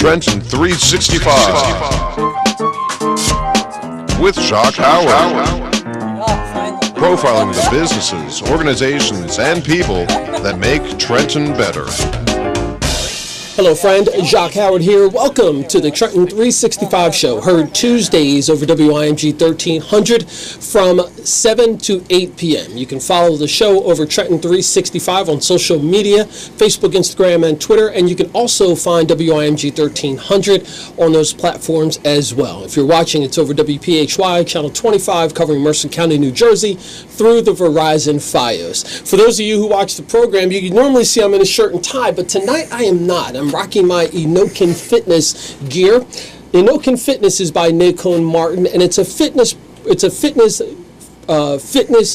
Trenton 365 with Jacques Howard. Profiling the businesses, organizations, and people that make Trenton better. Hello, friend. Jacques Howard here. Welcome to the Trenton 365 show, heard Tuesdays over WIMG 1300 from 7 to 8 p.m. You can follow the show over Trenton 365 on social media, Facebook, Instagram, and Twitter, and you can also find WIMG 1300 on those platforms as well. If you're watching, it's over WPHY, Channel 25, covering Mercer County, New Jersey, through the Verizon Fios. For those of you who watch the program, you can normally see I'm in a shirt and tie, but tonight I am not. I'm rocking my Enokin Fitness gear. Enokin Fitness is by Nicole Martin, and it's a fitness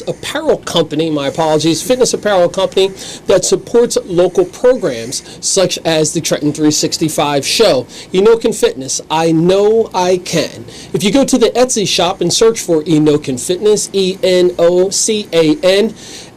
apparel company, fitness apparel company that supports local programs such as the Trenton 365 show. Enokin Fitness, I know I can. If you go to the Etsy shop and search for Enokin Fitness, ENOCAN,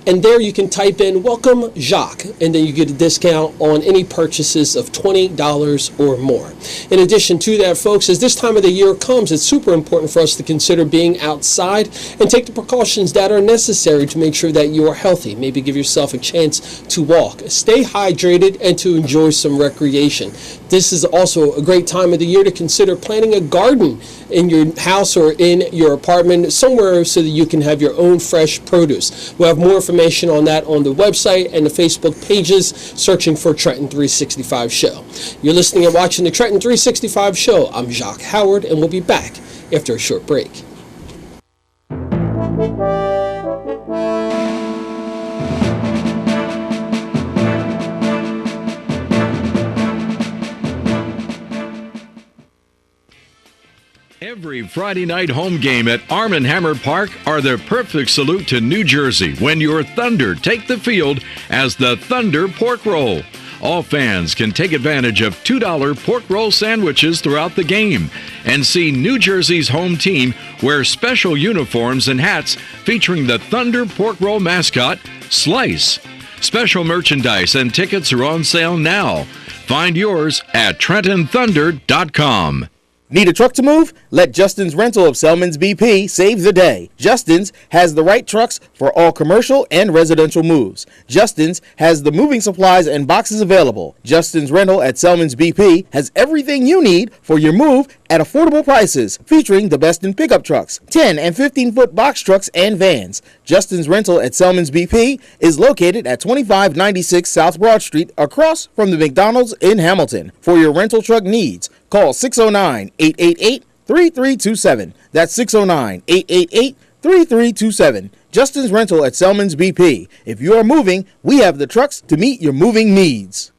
and there you can type in "Welcome Jacques," and then you get a discount on any purchases of $20 or more. In addition to that, folks, as this time of the year comes, it's super important for us to consider being outside and take the precautions that are necessary to make sure that you are healthy. Maybe give yourself a chance to walk, stay hydrated, and to enjoy some recreation. This is also a great time of the year to consider planting a garden in your house or in your apartment, somewhere so that you can have your own fresh produce. We'll have more information on that on the website and the Facebook pages, searching for Trenton 365 Show. You're listening and watching the Trenton 365 Show. I'm Jacques Howard, and we'll be back after a short break. Every Friday night home game at Arm & Hammer Park are the perfect salute to New Jersey when your Thunder take the field as the Thunder Pork Roll. All fans can take advantage of $2 pork roll sandwiches throughout the game and see New Jersey's home team wear special uniforms and hats featuring the Thunder Pork Roll mascot, Slice. Special merchandise and tickets are on sale now. Find yours at TrentonThunder.com. Need a truck to move? Let Justin's Rental of Selman's BP save the day. Justin's has the right trucks for all commercial and residential moves. Justin's has the moving supplies and boxes available. Justin's Rental at Selman's BP has everything you need for your move at affordable prices, featuring the best in pickup trucks, 10 and 15-foot box trucks, and vans. Justin's Rental at Selman's BP is located at 2596 South Broad Street, across from the McDonald's in Hamilton. For your rental truck needs, call 609-888-3327. That's 609-888-3327. Justin's Rental at Selman's BP. If you are moving, we have the trucks to meet your moving needs.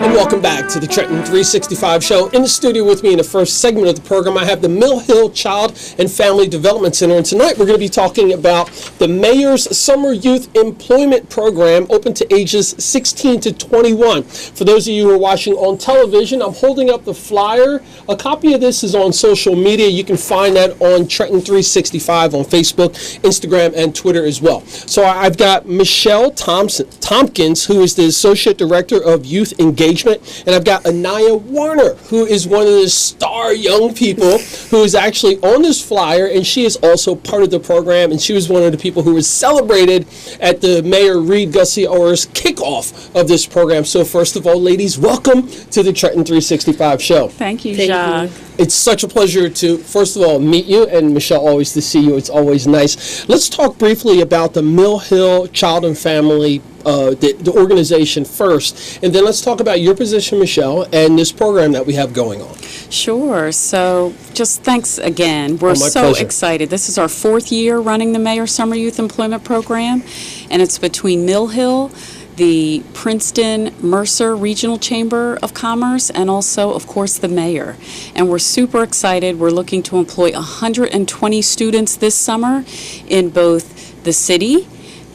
Welcome back to the Trenton 365 show. In the studio with me in the first segment of the program, I have the Mill Hill Child and Family Development Center. And tonight we're going to be talking about the Mayor's Summer Youth Employment Program, open to ages 16 to 21. For those of you who are watching on television, I'm holding up the flyer. A copy of this is on social media. You can find that on Trenton 365 on Facebook, Instagram, and Twitter as well. So I've got Michelle Thompkins, who is the Associate Director of Youth Engagement. And I've got Aniya Warner, who is one of the star young people who is actually on this flyer, and she is also part of the program, and she was one of the people who was celebrated at the Mayor Reed Gussie-Orr's kickoff of this program. So first of all, ladies, welcome to the Trenton 365 show. Thank you, Jacques. It's such a pleasure to, first of all, meet you, and Michelle, always to see you. It's always nice. Let's talk briefly about the Mill Hill Child and Family the organization first, and then let's talk about your position, Michelle, and this program that we have going on. Sure. So just thanks again. We're so pleasure. excited. This is our fourth year running the Mayor Summer Youth Employment Program, and it's between Mill Hill, the Princeton Mercer Regional Chamber of Commerce, and also, of course, the mayor. And we're super excited. We're looking to employ 120 students this summer in both the city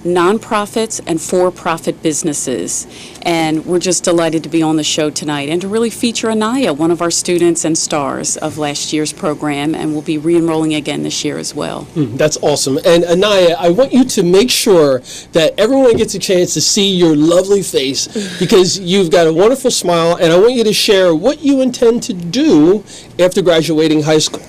nonprofits and for-profit businesses. And we're just delighted to be on the show tonight and to really feature Aniya, one of our students and stars of last year's program, and we'll be re-enrolling again this year as well. That's awesome. And Aniya, I want you to make sure that everyone gets a chance to see your lovely face, because you've got a wonderful smile, and I want you to share what you intend to do after graduating high school.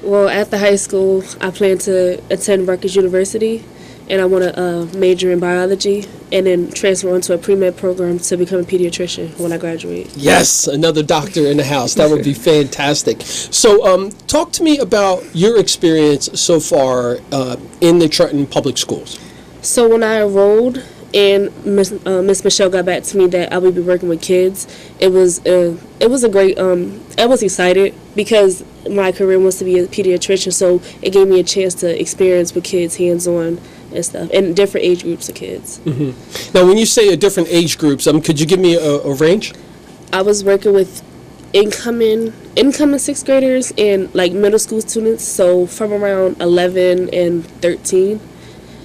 Well, after high school, I plan to attend Rutgers University, and I want to major in biology and then transfer onto a pre-med program to become a pediatrician when I graduate. Yes, another doctor in the house. That would be fantastic. So talk to me about your experience so far in the Trenton Public Schools. So when I enrolled and Miss Michelle got back to me that I would be working with kids, it was a great, I was excited because my career was to be a pediatrician, so it gave me a chance to experience with kids hands-on and stuff, and different age groups of kids. Mm-hmm. Now, when you say a different age groups, could you give me a range? I was working with incoming sixth graders and like middle school students, so from around 11 and 13.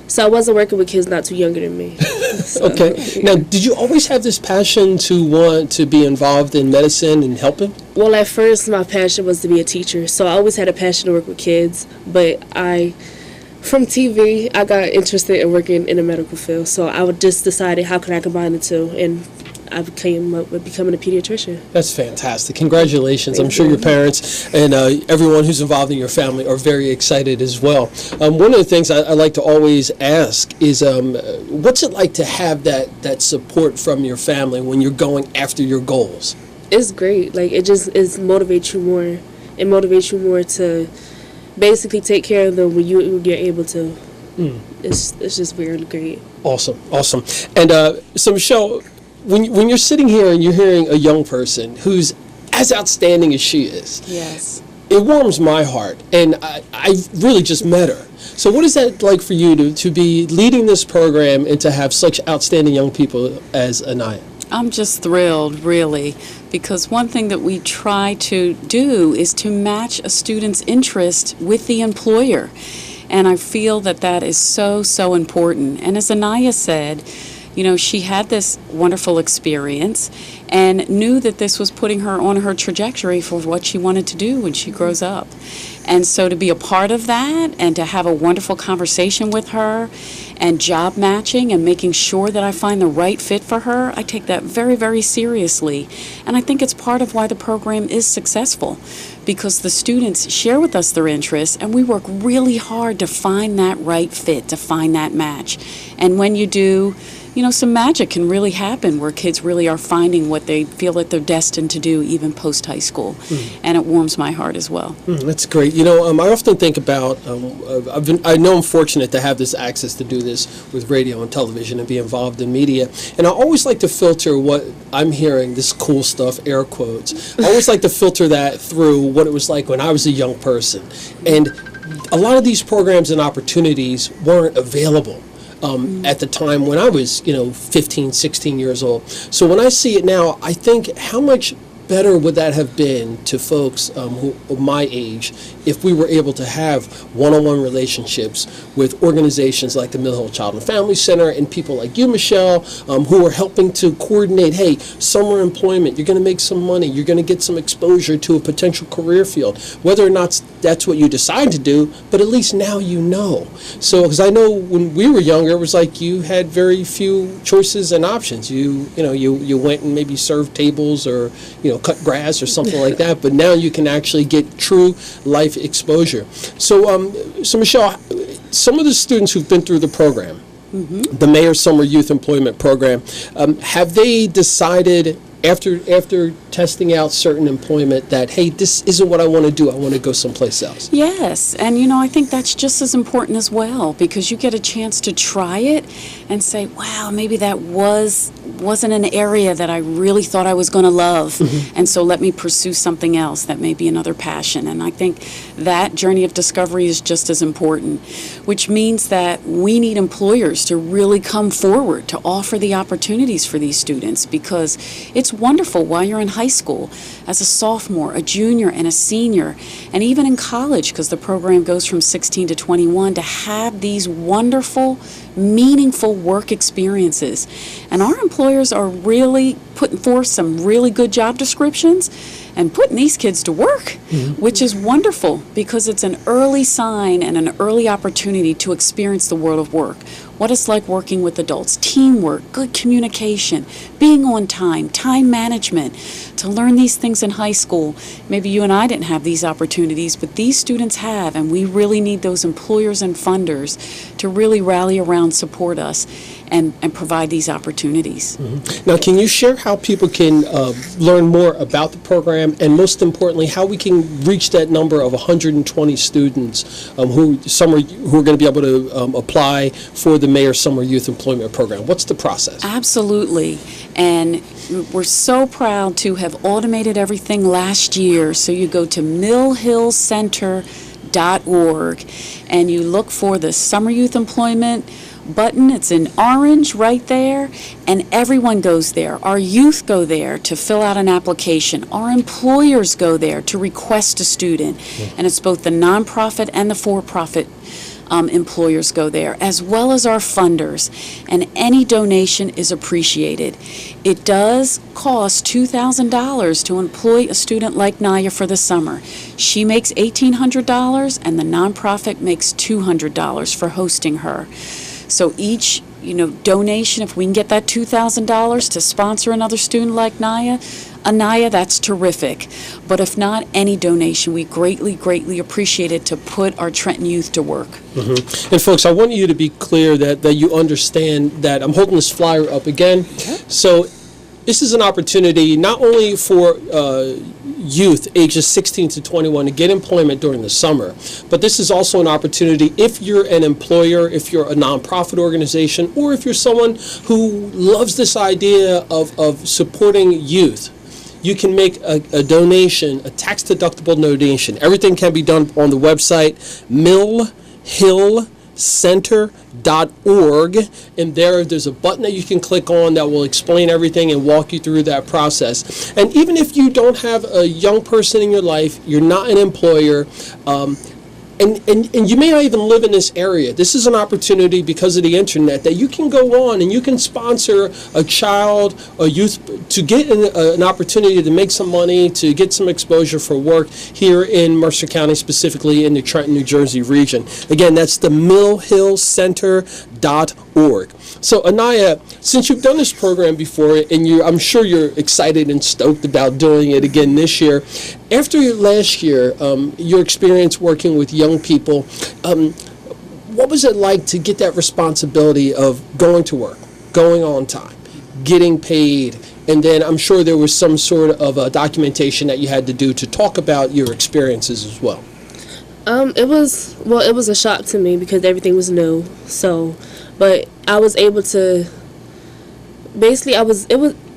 So I wasn't working with kids not too younger than me. So, okay. Now, did you always have this passion to want to be involved in medicine and helping? Well, at first my passion was to be a teacher, so I always had a passion to work with kids, but from TV, I got interested in working in the medical field, so I would just decided how could I combine the two, and I came up with becoming a pediatrician. That's fantastic. Congratulations. Thank I'm sure you. your parents and everyone who's involved in your family are very excited as well. One of the things I like to always ask is what's it like to have that support from your family when you're going after your goals? It's great. Like, it motivates you more. It motivates you more to basically take care of them when you're able to. It's just really great. Awesome. And so Michelle, when you're sitting here and you're hearing a young person who's as outstanding as she is, Yes. it warms my heart, and I really just met her. So what is that like for you to be leading this program and to have such outstanding young people as Aniya? I'm just thrilled, really, because one thing that we try to do is to match a student's interest with the employer. And I feel that is so, so important. And as Aniya said, you know, she had this wonderful experience and knew that this was putting her on her trajectory for what she wanted to do when she grows up. And so to be a part of that and to have a wonderful conversation with her and job matching and making sure that I find the right fit for her, I take that very, very seriously. And I think it's part of why the program is successful, because the students share with us their interests and we work really hard to find that right fit, to find that match. And when you do, you know, some magic can really happen where kids really are finding what they feel that they're destined to do even post-high school. And it warms my heart as well. That's great. You know, I often think about, I know I'm fortunate to have this access to do this with radio and television and be involved in media. And I always like to filter what I'm hearing, this cool stuff, air quotes. I always like to filter that through what it was like when I was a young person. And a lot of these programs and opportunities weren't available at the time when I was, 15, 16 years old. So when I see it now, I think how much better would that have been to folks who of my age if we were able to have one-on-one relationships with organizations like the Mill Hill Child and Family Center and people like you, Michelle, who are helping to coordinate, hey, summer employment, you're going to make some money, you're going to get some exposure to a potential career field, whether or not that's what you decide to do, but at least now you know. So, because I know when we were younger, it was like you had very few choices and options. You went and maybe served tables or, cut grass or something like that, but now you can actually get true life exposure. So, so Michelle, some of the students who've been through the program, the Mayor's Summer Youth Employment Program, have they decided after testing out certain employment that, hey, this isn't what I want to do, I want to go someplace else? Yes, and I think that's just as important as well, because you get a chance to try it and say, wow, maybe that was wasn't an area that I really thought I was going to love. And so let me pursue something else that may be another passion. And I think that journey of discovery is just as important, which means that we need employers to really come forward to offer the opportunities for these students, because it's wonderful while you're in high school as a sophomore, a junior, and a senior, and even in college, because the program goes from 16 to 21, to have these wonderful, meaningful work experiences. And our employers are really putting forth some really good job descriptions and putting these kids to work, which is wonderful, because it's an early sign and an early opportunity to experience the world of work. What it's like working with adults, teamwork, good communication, being on time, time management. To learn these things in high school, maybe you and I didn't have these opportunities, but these students have, and we really need those employers and funders to really rally around, support us, and provide these opportunities. Now, can you share how people can learn more about the program, and most importantly, how we can reach that number of 120 students who are going to be able to apply for the Mayor's Summer Youth Employment Program? What's the process? Absolutely. And we're so proud to have automated everything last year. So you go to millhillcenter.org and you look for the Summer Youth Employment button. It's in orange right there, and everyone goes there. Our youth go there to fill out an application. Our employers go there to request a student, and it's both the nonprofit and the for-profit employers go there, as well as our funders, and any donation is appreciated. It does cost $2,000 to employ a student like Aniya for the summer. She makes $1,800, and the nonprofit makes $200 for hosting her. So each, donation, if we can get that $2,000 to sponsor another student like Aniya, that's terrific. But if not, any donation, we greatly, greatly appreciate it to put our Trenton youth to work. And folks, I want you to be clear that you understand that I'm holding this flyer up again. So this is an opportunity not only for youth ages 16 to 21 to get employment during the summer, but this is also an opportunity if you're an employer, if you're a nonprofit organization, or if you're someone who loves this idea of supporting youth. You can make a donation, a tax-deductible donation. Everything can be done on the website, millhillcenter.org, and there's a button that you can click on that will explain everything and walk you through that process. And even if you don't have a young person in your life, you're not an employer, and you may not even live in this area, this is an opportunity because of the internet that you can go on and you can sponsor a child, a youth, to get an opportunity to make some money, to get some exposure for work here in Mercer County, specifically in the Trenton, New Jersey region. Again, that's the millhillcenter.org. So Aniya, since you've done this program before, and I'm sure you're excited and stoked about doing it again this year, after last year, your experience working with young people, what was it like to get that responsibility of going to work, going on time, getting paid, and then I'm sure there was some sort of documentation that you had to do to talk about your experiences as well? It was a shock to me because everything was new. But I was able to, basically, it was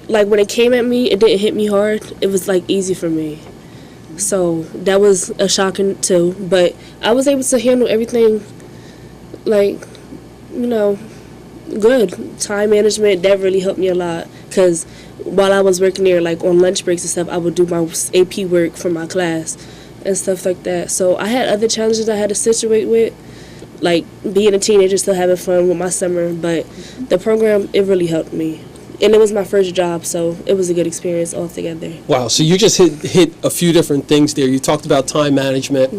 like when it came at me, it didn't hit me hard. It was like easy for me. So that was a shocking too. But I was able to handle everything, good. Time management, that really helped me a lot. Because while I was working there, on lunch breaks and stuff, I would do my AP work for my class and stuff like that. So I had other challenges I had to situate with, like being a teenager, still having fun with my summer, but the program, it really helped me. And it was my first job, so it was a good experience altogether. Wow, so you just hit a few different things there. You talked about time management.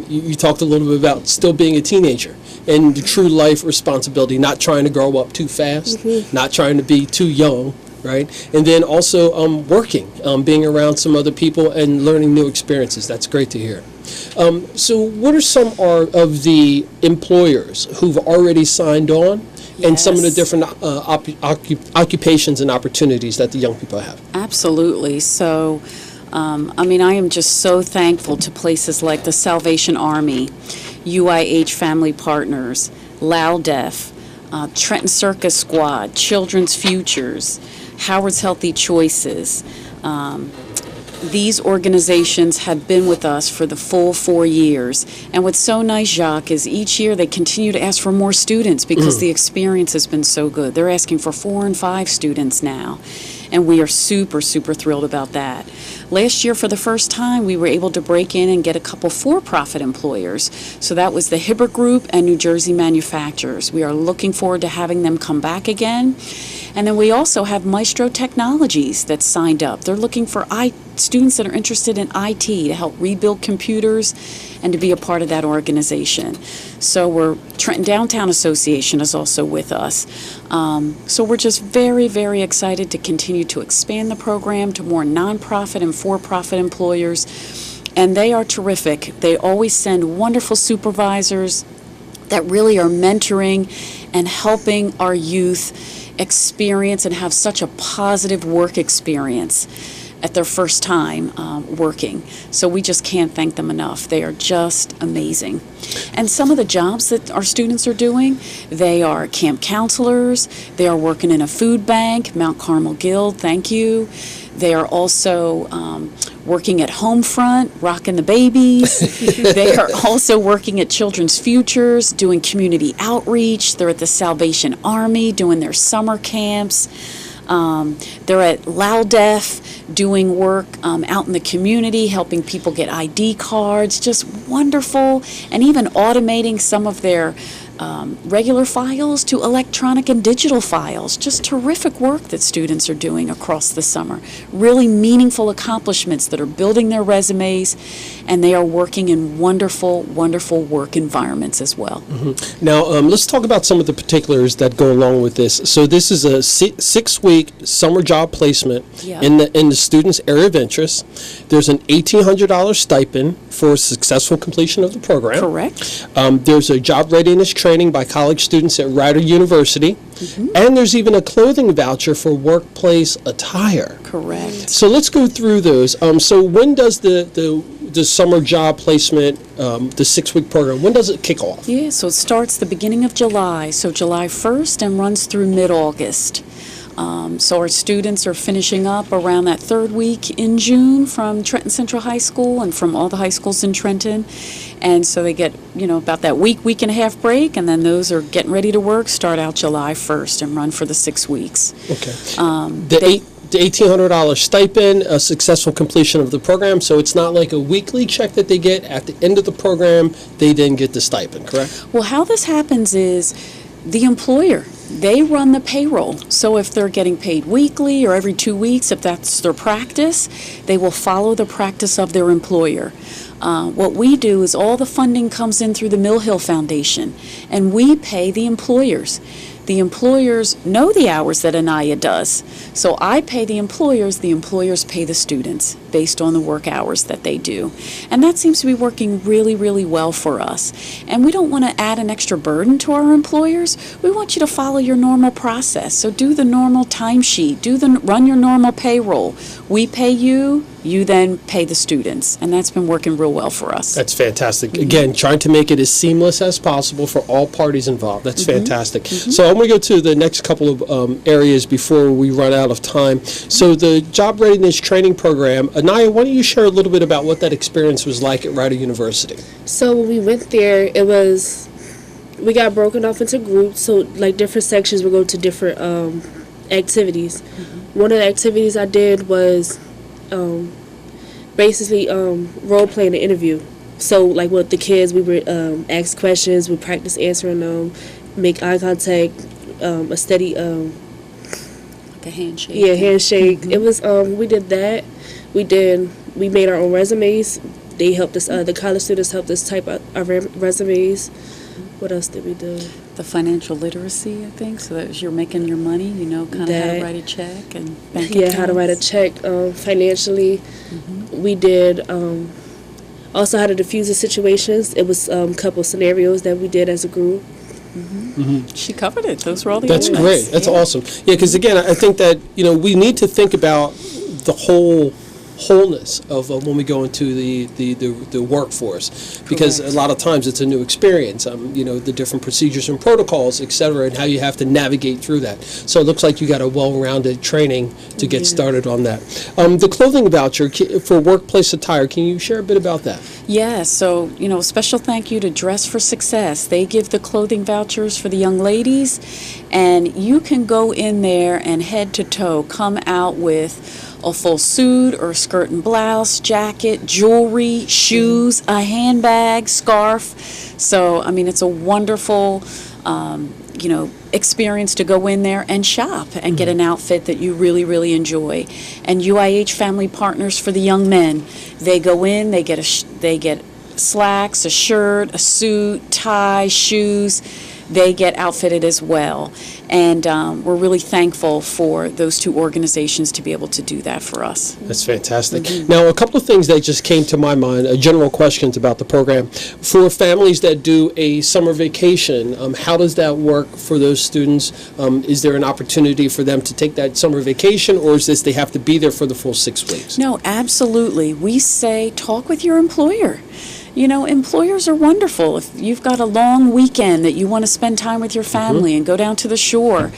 You talked a little bit about still being a teenager and the true life responsibility, not trying to grow up too fast, not trying to be too young, right? And then also working, being around some other people and learning new experiences. That's great to hear. So what are some of the employers who've already signed on, and some of the different occupations and opportunities that the young people have? Absolutely. So, I am just so thankful to places like the Salvation Army, R.E.A.H. Family Partners, LALDEF, Trenton Circus Squad, Children's Futures, Howard's Healthy Choices. These organizations have been with us for the full 4 years. And what's so nice, Jacques, is each year they continue to ask for more students because the experience has been so good. They're asking for 4 and 5 students now. And we are super, super thrilled about that. Last year, for the first time, we were able to break in and get a couple for-profit employers. So that was the Hibbert Group and New Jersey Manufacturers. We are looking forward to having them come back again. And then we also have Maestro Technologies that's signed up. They're looking for students that are interested in IT to help rebuild computers and to be a part of that organization. So Trenton Downtown Association is also with us. So we're just very, very excited to continue to expand the program to more nonprofit and for-profit employers. And they are terrific. They always send wonderful supervisors that really are mentoring and helping our youth experience and have such a positive work experience at their first time working. So we just can't thank them enough. They are just amazing. And some of the jobs that our students are doing, they are camp counselors, they are working in a food bank, Mount Carmel Guild, thank you. They are also working at Homefront, rocking the babies. They are also working at Children's Futures, doing community outreach. They're at the Salvation Army, doing their summer camps. They're at Loudef, doing work out in the community, helping people get ID cards, just wonderful, and even automating some of their regular files to electronic and digital files. Just terrific work that students are doing across the summer. Really meaningful accomplishments that are building their resumes, and they are working in wonderful, wonderful work environments as well. Now, let's talk about some of the particulars that go along with this. So this is a 6-week summer job placement in the student's area of interest. There's an $1,800 stipend for successful completion of the program. Correct. There's a job readiness training by college students at Rider University, and there's even a clothing voucher for workplace attire. Correct. So let's go through those. So when does the summer job placement, the 6-week program, when does it kick off? Yeah, so it starts the beginning of July, so July 1st and runs through mid-August. So our students are finishing up around that 3rd week in June from Trenton Central High School and from all the high schools in Trenton. And so they get, about that week and a half break, and then those are getting ready to work, start out July 1st and run for the 6 weeks. Okay. The $1,800 stipend, a successful completion of the program, so it's not like a weekly check that they get at the end of the program, they then get the stipend, correct? Well, how this happens is the employer, they run the payroll. So if they're getting paid weekly or every 2 weeks, if that's their practice, they will follow the practice of their employer. What we do is all the funding comes in through the Mill Hill Foundation, and we pay the employers. The employers know the hours that Aniya does. So I pay the employers pay the students based on the work hours that they do. And that seems to be working really, really well for us. And we don't want to add an extra burden to our employers. We want you to follow your normal process. So do the normal timesheet, run your normal payroll. We pay you, you then pay the students. And that's been working real well for us. That's fantastic. Again, trying to make it as seamless as possible for all parties involved. That's fantastic. So I'm going to go to the next couple of areas before we run out of time. So the Job Readiness Training Program, Aniya, why don't you share a little bit about what that experience was like at Rider University? So when we went there, we got broken off into groups, so like different sections would go to different activities. One of the activities I did was basically role-playing an interview. So like with the kids, we would ask questions, we practice answering them, make eye contact, a steady like a handshake. Yeah, handshake. It was we did that. We made our own resumes. They helped us. The college students helped us type out our resumes. What else did we do? The financial literacy, I think, so that as you're making your money, kind of how to write a check and bank accounts. How to write a check financially. We did also how to diffuse the situations. It was a couple scenarios that we did as a group. She covered it. Those were all the That's elements. great. That's awesome. Yeah, because again, I think that we need to think about the whole wholeness of when we go into the workforce, because a lot of times it's a new experience, the different procedures and protocols, et cetera, and how you have to navigate through that. So it looks like you got a well-rounded training to get started on that. The clothing voucher for workplace attire, can you share a bit about that? Yeah, so, special thank you to Dress for Success. They give the clothing vouchers for the young ladies, and you can go in there and head to toe come out with a full suit or a skirt and blouse, jacket, jewelry, shoes, a handbag, scarf. So, it's a wonderful, experience to go in there and shop and get an outfit that you really, really enjoy. And UIH Family Partners for the young men, they go in, they get slacks, a shirt, a suit, tie, shoes. They get outfitted as well. And we're really thankful for those two organizations to be able to do that for us. That's fantastic. Now, a couple of things that just came to my mind, general questions about the program. For families that do a summer vacation, how does that work for those students? Is there an opportunity for them to take that summer vacation, or is this they have to be there for the full 6 weeks? No, absolutely. We say talk with your employer. Employers are wonderful. If you've got a long weekend that you want to spend time with your family and go down to the shore,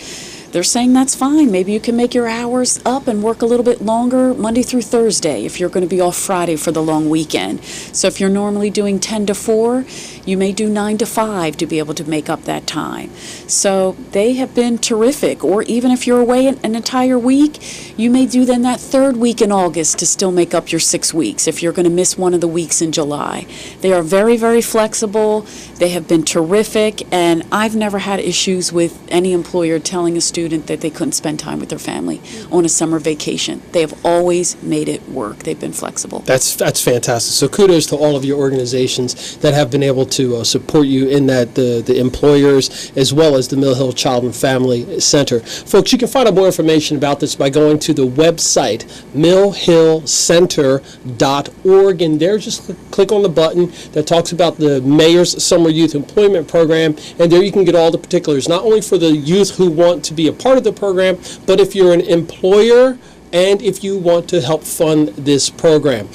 they're saying that's fine. Maybe you can make your hours up and work a little bit longer Monday through Thursday if you're going to be off Friday for the long weekend. So if you're normally doing 10 to 4, you may do 9 to 5 to be able to make up that time. So they have been terrific. Or even if you're away an entire week, you may do then that third week in August to still make up your 6 weeks if you're going to miss one of the weeks in July. They are very, very flexible. They have been terrific, and I've never had issues with any employer telling a student that they couldn't spend time with their family on a summer vacation. They have always made it work. They've been flexible. That's fantastic. So kudos to all of your organizations that have been able to support you in that, the employers as well as the Mill Hill Child and Family Center. Folks, you can find out more information about this by going to the website millhillcenter.org, and there just click on the button that talks about the Mayor's Summer Youth Employment Program, and there you can get all the particulars, not only for the youth who want to be a part of the program, but if you're an employer and if you want to help fund this program.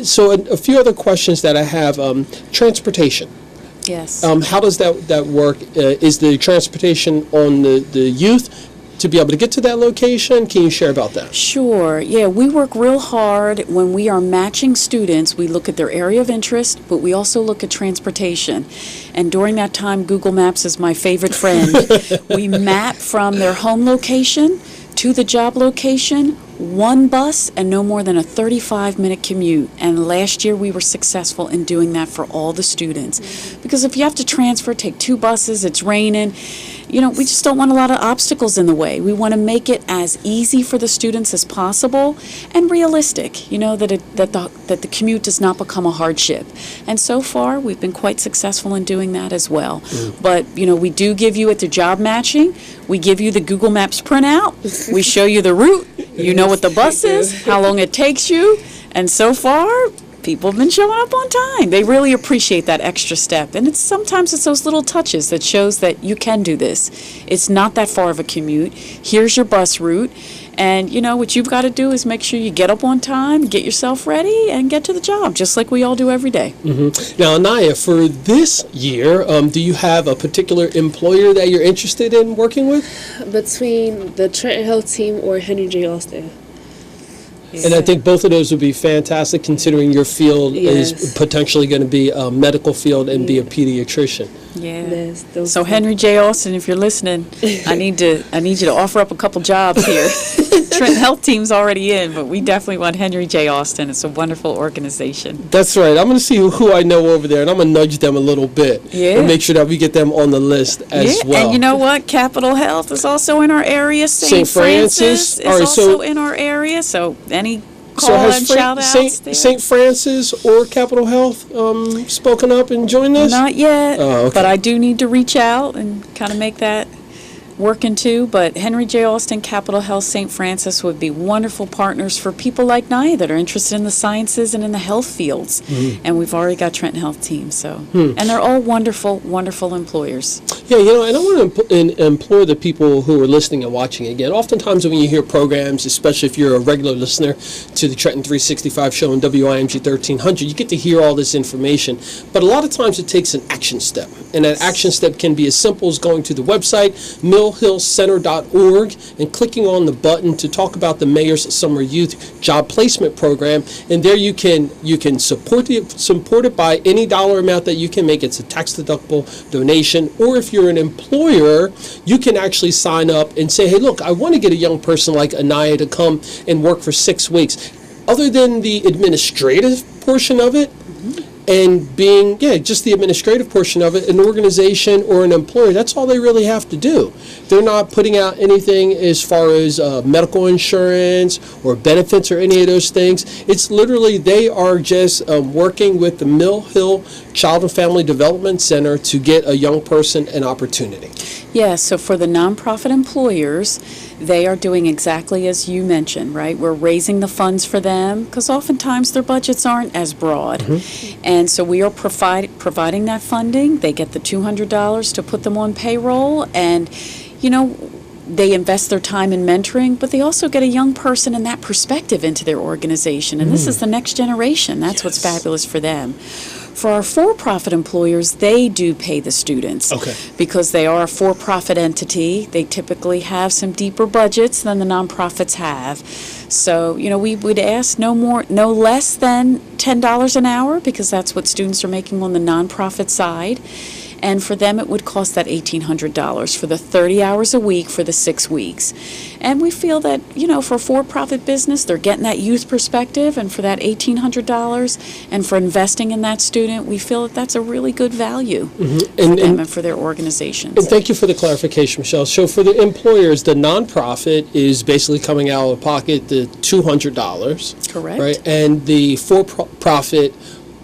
So a few other questions that I have. Transportation. Yes. How does that work? Is the transportation on the youth to be able to get to that location? Can you share about that? Sure. Yeah, we work real hard when we are matching students. We look at their area of interest, but we also look at transportation. And during that time, Google Maps is my favorite friend. We map from their home location to the job location, one bus, and no more than a 35-minute commute. And last year we were successful in doing that for all the students. Because if you have to transfer, take 2 buses, it's raining, we just don't want a lot of obstacles in the way. We want to make it as easy for the students as possible and realistic, that the commute does not become a hardship. And so far, we've been quite successful in doing that as well. But, we do give you at the job matching, we give you the Google Maps printout, we show you the route, you know what the bus is, how long it takes you, and so far, people have been showing up on time. They really appreciate that extra step. And sometimes it's those little touches that shows that you can do this. It's not that far of a commute. Here's your bus route. And, what you've got to do is make sure you get up on time, get yourself ready, and get to the job, just like we all do every day. Now, Aniya, for this year, do you have a particular employer that you're interested in working with? Between the Trenton Health Team or Henry J. Austin. And I think both of those would be fantastic, considering your field is potentially going to be a medical field and be a pediatrician. Yeah. Yes, So Henry J. Austin, if you're listening, I need you to offer up a couple jobs here. Trenton Health Team's already in, but we definitely want Henry J. Austin. It's a wonderful organization. That's right. I'm going to see who I know over there, and I'm going to nudge them a little bit and make sure that we get them on the list as well. And you know what? Capital Health is also in our area. St. Francis is also in our area. So any call and shout outs there. St. Francis or Capital Health spoken up and joined us? Not yet, okay. but I do need to reach out and kind of make that working too, but Henry J. Austin, Capital Health, St. Francis would be wonderful partners for people like Aniya that are interested in the sciences and in the health fields. And we've already got Trenton Health Team, so. And they're all wonderful, wonderful employers. Yeah, and I want to implore the people who are listening and watching again. Oftentimes when you hear programs, especially if you're a regular listener to the Trenton 365 show on WIMG 1300, you get to hear all this information. But a lot of times it takes an action step. And that action step can be as simple as going to the website, millhillcenter.org, and clicking on the button to talk about the Mayor's Summer Youth Job Placement Program. And there you can support it by any dollar amount that you can make. It's a tax-deductible donation. Or if you're an employer, you can actually sign up and say, hey, look, I want to get a young person like Aniya to come and work for 6 weeks. Other than the administrative portion of it, and being, just the administrative portion of it, an organization or an employer, that's all they really have to do. They're not putting out anything as far as medical insurance or benefits or any of those things. It's literally they are just working with the Mill Hill Child and Family Development Center to get a young person an opportunity. Yeah, so for the nonprofit employers, they are doing exactly as you mentioned, right? We're raising the funds for them because oftentimes their budgets aren't as broad. And so we are providing that funding. They get the $200 to put them on payroll, and, they invest their time in mentoring, but they also get a young person and that perspective into their organization. And this is the next generation. That's what's fabulous for them. For our for-profit employers, they do pay the students. Because they are a for-profit entity. They typically have some deeper budgets than the nonprofits have. So, we would ask no less than $10 an hour, because that's what students are making on the nonprofit side. And for them, it would cost that $1,800 for the 30 hours a week for the 6 weeks. And we feel that, for a for-profit business, they're getting that youth perspective, and for that $1,800 and for investing in that student, we feel that that's a really good value for them and for their organizations. And thank you for the clarification, Michelle. So for the employers, the nonprofit is basically coming out of pocket the $200. Correct. Right? And the for-profit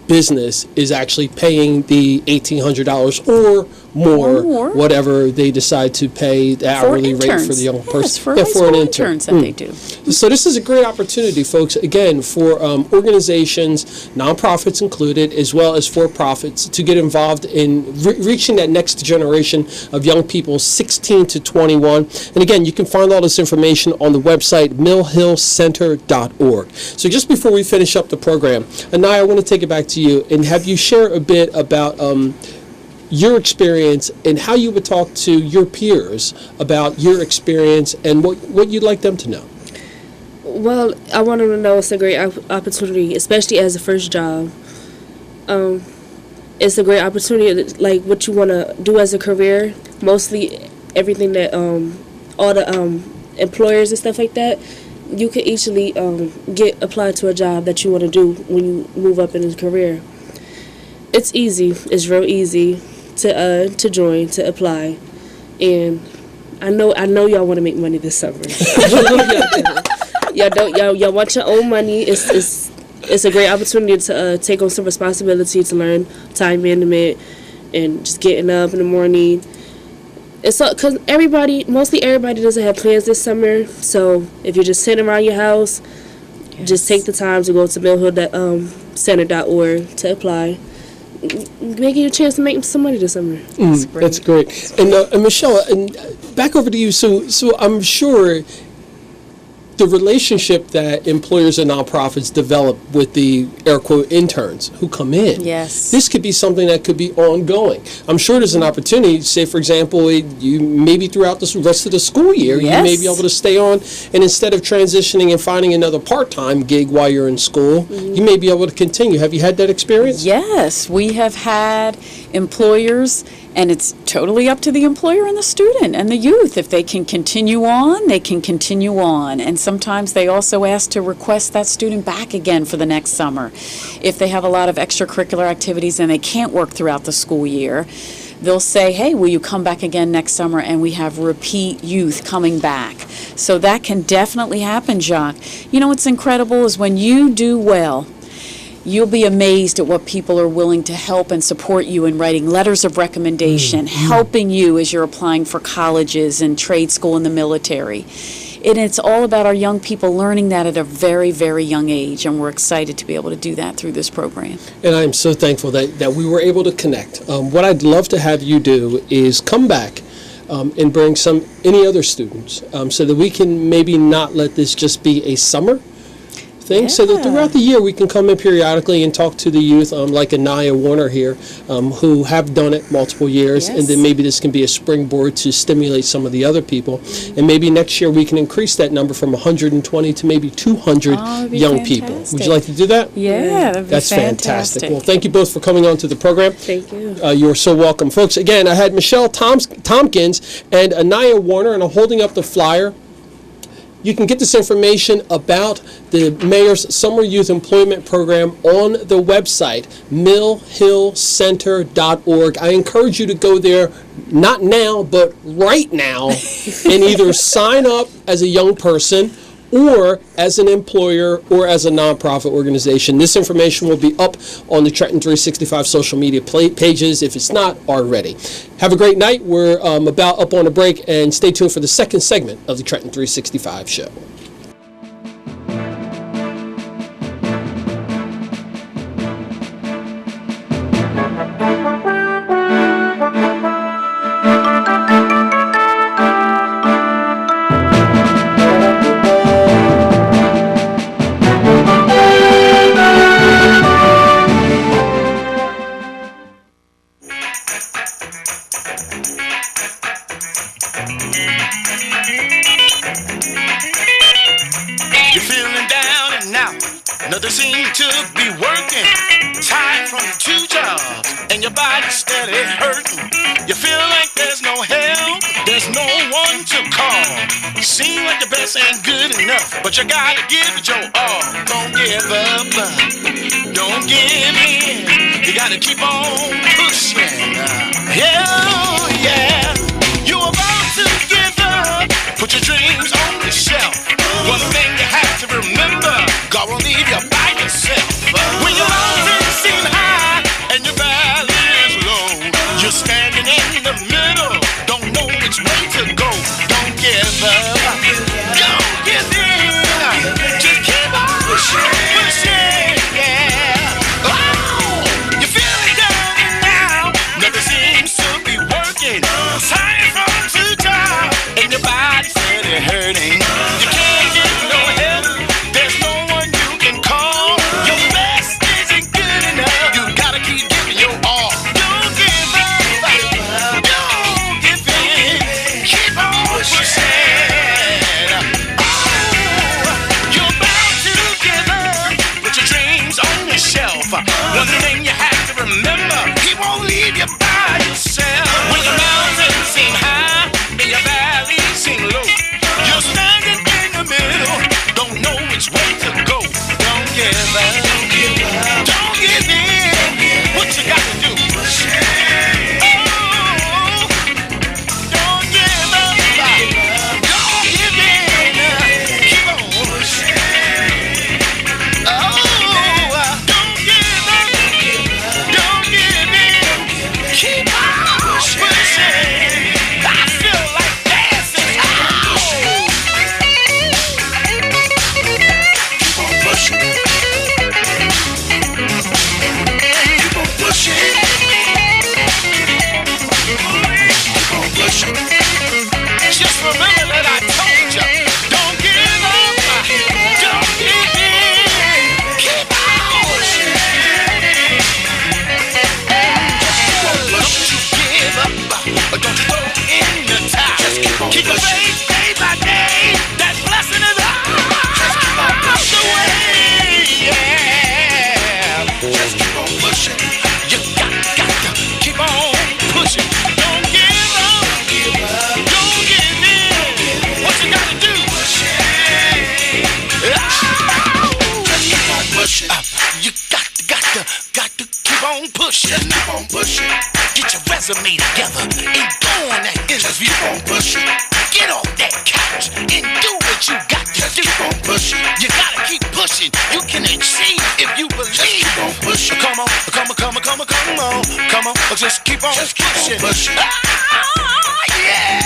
business is actually paying the $1,800 or more, whatever they decide to pay the hourly rate for the young person. For an interns that they do. So this is a great opportunity, folks, again, for organizations, nonprofits included, as well as for-profits, to get involved in reaching that next generation of young people, 16 to 21. And again, you can find all this information on the website, millhillcenter.org. So just before we finish up the program, Aniya, I want to take it back to you and have you share a bit about your experience and how you would talk to your peers about your experience and what you'd like them to know. Well, I want them to know it's a great opportunity, especially as a first job. It's a great opportunity, like what you want to do as a career. Mostly everything that all the employers and stuff like that, you can easily get applied to a job that you want to do when you move up in a career. It's easy. It's real easy to join, to apply, and I know y'all want to make money this summer. Y'all want your own money. It's a great opportunity to take on some responsibility, to learn time management and just getting up in the morning. It's because mostly everybody doesn't have plans this summer. So if you're just sitting around your house, just take the time to go to millhillcenter.org to apply. Making you a chance to make some money this summer. That's great. And Michelle, and back over to you. So I'm sure the relationship that employers and nonprofits develop with the air quote interns who come in. Yes. This could be something that could be ongoing. I'm sure there's an opportunity, say for example, you maybe throughout the rest of the school year, you may be able to stay on, and instead of transitioning and finding another part-time gig while you're in school, you may be able to continue. Have you had that experience? Yes, we have had employers, and it's totally up to the employer and the student and the youth. If they can continue on, they can continue on. And sometimes they also ask to request that student back again for the next summer. If they have a lot of extracurricular activities and they can't work throughout the school year, they'll say, hey, will you come back again next summer? And we have repeat youth coming back. So that can definitely happen, Jacques. You know what's incredible is when you do well, you'll be amazed at what people are willing to help and support you in writing letters of recommendation, helping you as you're applying for colleges and trade school and the military. And it's all about our young people learning that at a very, very young age, and we're excited to be able to do that through this program. And I am so thankful that we were able to connect. What I'd love to have you do is come back and bring any other students so that we can maybe not let this just be a summer thing, so that throughout the year we can come in periodically and talk to the youth, like Aniya Warner here, who have done it multiple years, and then maybe this can be a springboard to stimulate some of the other people, and maybe next year we can increase that number from 120 to maybe 200 young people. Would you like to do that? Yeah, that'd be That's fantastic. Well, thank you both for coming on to the program. Thank you. You're so welcome. Folks, again, I had Michelle Thompkins and Aniya Warner, and I'm holding up the flyer. You can get this information about the Mayor's Summer Youth Employment Program on the website, millhillcenter.org. I encourage you to go there, not now, but right now, and either sign up as a young person or as an employer or as a nonprofit organization. This information will be up on the Trenton 365 social media pages if it's not already. Have a great night. We're about up on a break, and stay tuned for the second segment of the Trenton 365 show. But you gotta give it your all. Don't give up. Don't give in. You gotta keep on pushing. Hell yeah. You're about to give up. Put your dreams on the shelf. One thing you have to remember, God won't leave you by yourself. When your mountains seem high and your valley is low, you're standing in the middle, don't know which way to go. Don't give up. Don't give in. Just keep on pushing, yeah. Oh, you feel it down and now. Nothing seems to be working. Time from too tired, and your body said it hurting. You can't get no help. There's no one you can call. Your best isn't good enough. You gotta keep giving your all. Don't give up. Don't give in. Keep on pushing. One thing you have to remember, he won't leave you by yourself. When your mountains seem high and your valleys seem low, you're standing in the middle, don't know which way to go. Don't give up. Don't give in. What you got to do? Oh, don't give up. Don't give in. Keep on pushing. Just remember that I told you, don't give up, don't give in, keep on pushing. Don't you give up, don't you throw in the towel. Keep the faith day by day, that blessing is on the way, yeah. Just keep on pushing, you got to keep on pushing. Don't give up. Don't give in. What you gotta do? Just keep on pushing. You got to keep keep on pushing. Just keep on pushing. Get your resume together and go on that interview. Just keep on pushing. Get off that couch and do what you got to do. Keep on pushing. You gotta keep pushing. You can achieve if you believe. Just keep on pushing. Come on, come on, come on, come on, come on, come on. Just keep on pushing. Ah, yeah,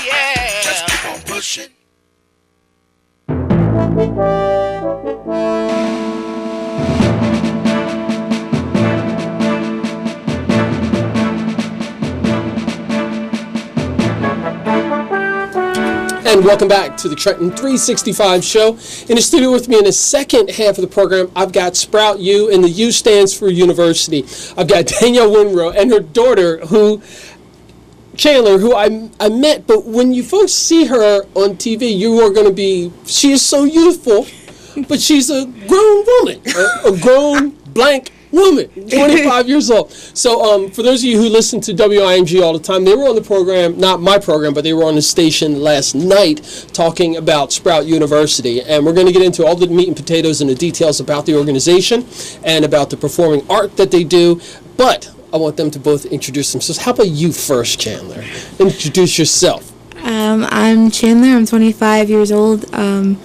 yeah. Just keep on pushing. And welcome back to the Trenton 365 show. In the studio with me in the second half of the program, I've got Sprout U, and the U stands for University. I've got Danielle Winrow and her daughter, Chandler, who I met, but when you folks see her on TV, you are going to be, she is so youthful, but she's a grown woman, a grown blank woman, 25 years old. So for those of you who listen to WIMG all the time, they were on the program, not my program, but they were on the station last night talking about Sprout University. And we're going to get into all the meat and potatoes and the details about the organization and about the performing art that they do. But I want them to both introduce themselves. How about you first, Chandler? Introduce yourself. I'm Chandler. I'm 25 years old. I'm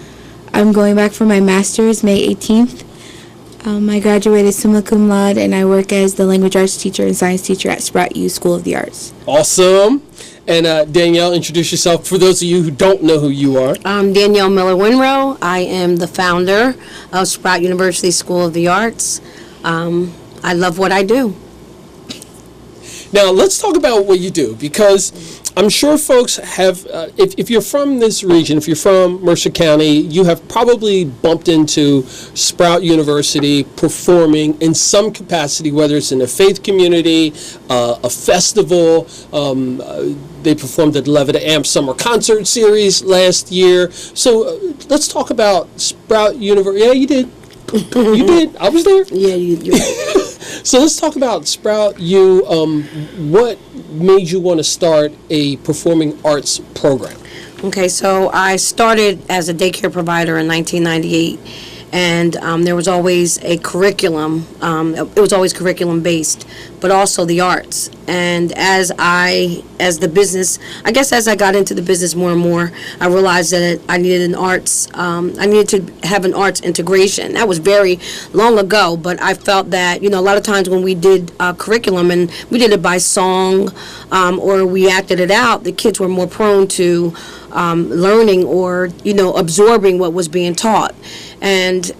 going back for my master's May 18th. I graduated summa cum laude, and I work as the language arts teacher and science teacher at Sprout U School of the Arts. Awesome. And Danielle, introduce yourself for those of you who don't know who you are. I'm Danielle Miller Winrow. I am the founder of Sprout University School of the Arts. I love what I do. Now, let's talk about what you do, because I'm sure folks have, if you're from this region, if you're from Mercer County, you have probably bumped into Sprout University performing in some capacity, whether it's in a faith community, a festival. They performed at the Levita Amp Summer Concert Series last year. So let's talk about Sprout University. Yeah, you did. You did. I was there. Yeah, you're right. So let's talk about Sprout U. What made you want to start a performing arts program? Okay, so I started as a daycare provider in 1998, and there was always a curriculum. It was always curriculum based, but also the arts. And as I got into the business more and more, I realized that I needed I needed to have an arts integration. That was very long ago, but I felt that, a lot of times when we did curriculum and we did it by song or we acted it out, the kids were more prone to learning or, absorbing what was being taught. And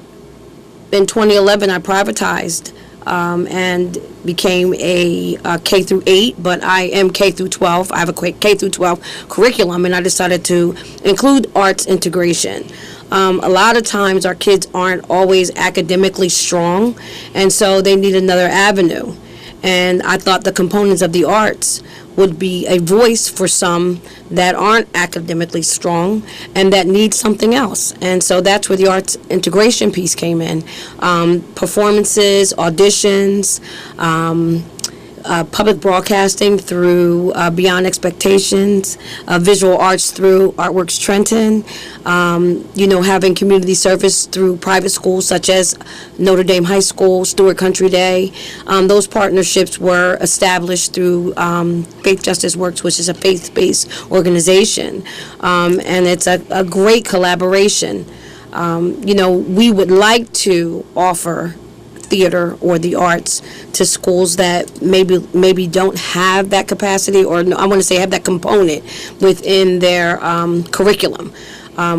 in 2011, I privatized and became a K through 8, but I am K through 12. I have a K through 12 curriculum, and I decided to include arts integration. A lot of times our kids aren't always academically strong, and so they need another avenue. And I thought the components of the arts would be a voice for some that aren't academically strong and that need something else. And so that's where the arts integration piece came in. Performances, auditions, public broadcasting through Beyond Expectations, visual arts through Artworks Trenton, having community service through private schools such as Notre Dame High School, Stewart Country Day. Those partnerships were established through Faith Justice Works, which is a faith-based organization, and it's a great collaboration. We would like to offer theater or the arts to schools that maybe don't have that capacity, or I want to say have that component within their curriculum.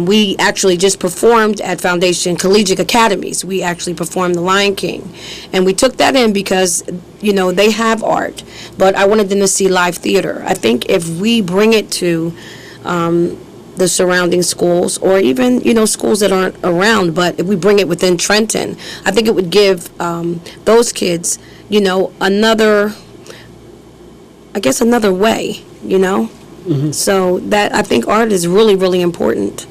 We actually just performed at Foundation Collegiate Academies. We actually performed The Lion King, and we took that in because they have art, but I wanted them to see live theater. I think if we bring it to the surrounding schools, or even schools that aren't around, but if we bring it within Trenton, I think it would give those kids another way. Mm-hmm. So that, I think art is really, really important.